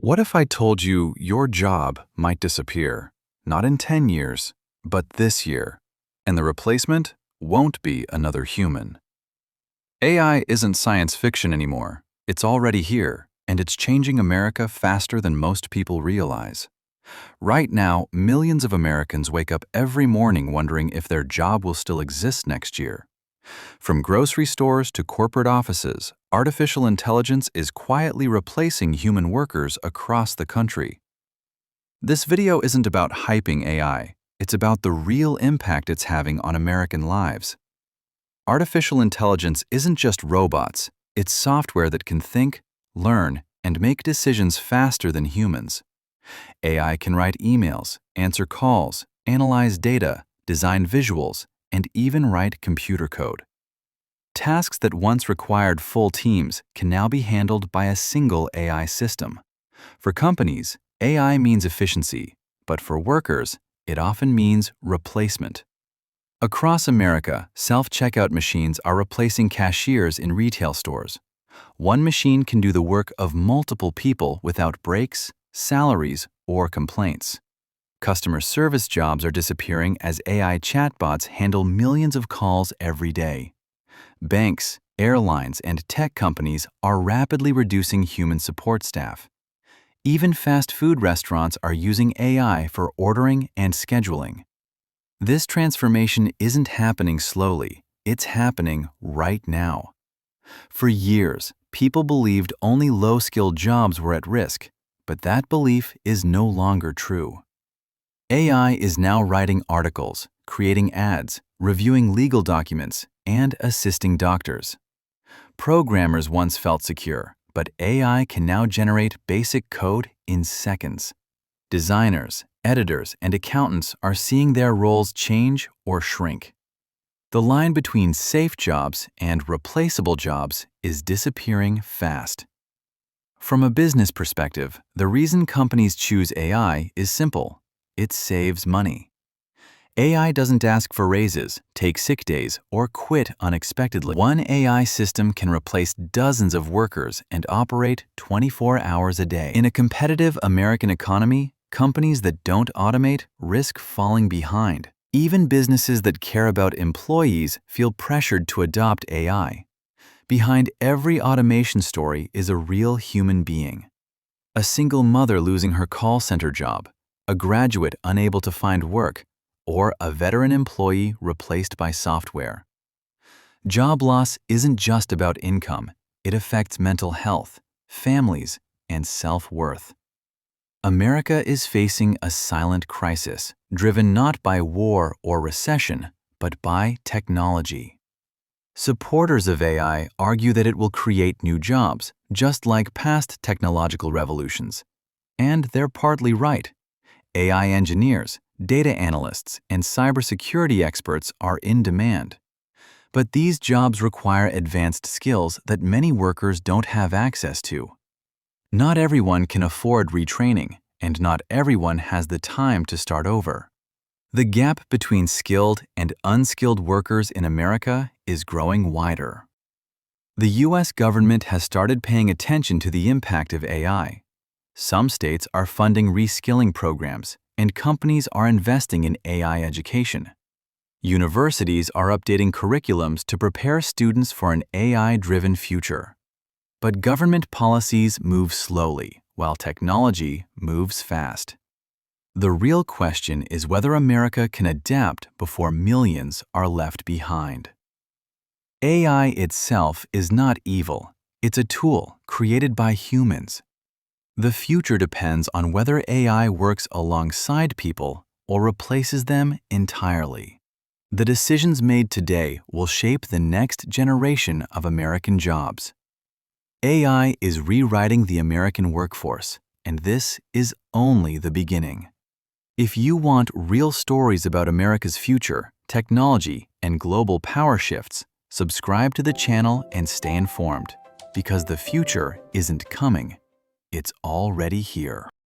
What if I told you your job might disappear, not in 10 years, but this year, and the replacement won't be another human? AI isn't science fiction anymore. It's already here, and it's changing America faster than most people realize. Right now, millions of Americans wake up every morning wondering if their job will still exist next year. From grocery stores to corporate offices, artificial intelligence is quietly replacing human workers across the country. This video isn't about hyping AI, it's about the real impact it's having on American lives. Artificial intelligence isn't just robots, it's software that can think, learn, and make decisions faster than humans. AI can write emails, answer calls, analyze data, design visuals, and even write computer code. Tasks that once required full teams can now be handled by a single AI system. For companies, AI means efficiency, but for workers, it often means replacement. Across America, self-checkout machines are replacing cashiers in retail stores. One machine can do the work of multiple people without breaks, salaries, or complaints. Customer service jobs are disappearing as AI chatbots handle millions of calls every day. Banks, airlines, and tech companies are rapidly reducing human support staff. Even fast food restaurants are using AI for ordering and scheduling. This transformation isn't happening slowly, it's happening right now. For years, people believed only low-skilled jobs were at risk, but that belief is no longer true. AI is now writing articles, creating ads, reviewing legal documents, and assisting doctors. Programmers once felt secure, but AI can now generate basic code in seconds. Designers, editors, and accountants are seeing their roles change or shrink. The line between safe jobs and replaceable jobs is disappearing fast. From a business perspective, the reason companies choose AI is simple. It saves money. AI doesn't ask for raises, take sick days, or quit unexpectedly. One AI system can replace dozens of workers and operate 24 hours a day. In a competitive American economy, companies that don't automate risk falling behind. Even businesses that care about employees feel pressured to adopt AI. Behind every automation story is a real human being. A single mother losing her call center job, a graduate unable to find work, or a veteran employee replaced by software. Job loss isn't just about income, it affects mental health, families, and self-worth. America is facing a silent crisis, driven not by war or recession, but by technology. Supporters of AI argue that it will create new jobs, just like past technological revolutions. And they're partly right. AI engineers, data analysts, and cybersecurity experts are in demand. But these jobs require advanced skills that many workers don't have access to. Not everyone can afford retraining, and not everyone has the time to start over. The gap between skilled and unskilled workers in America is growing wider. The U.S. government has started paying attention to the impact of AI. Some states are funding reskilling programs, and companies are investing in AI education. Universities are updating curriculums to prepare students for an AI-driven future. But government policies move slowly, while technology moves fast. The real question is whether America can adapt before millions are left behind. AI itself is not evil. It's a tool created by humans. The future depends on whether AI works alongside people or replaces them entirely. The decisions made today will shape the next generation of American jobs. AI is rewriting the American workforce, and this is only the beginning. If you want real stories about America's future, technology, and global power shifts, subscribe to the channel and stay informed, because the future isn't coming. It's already here.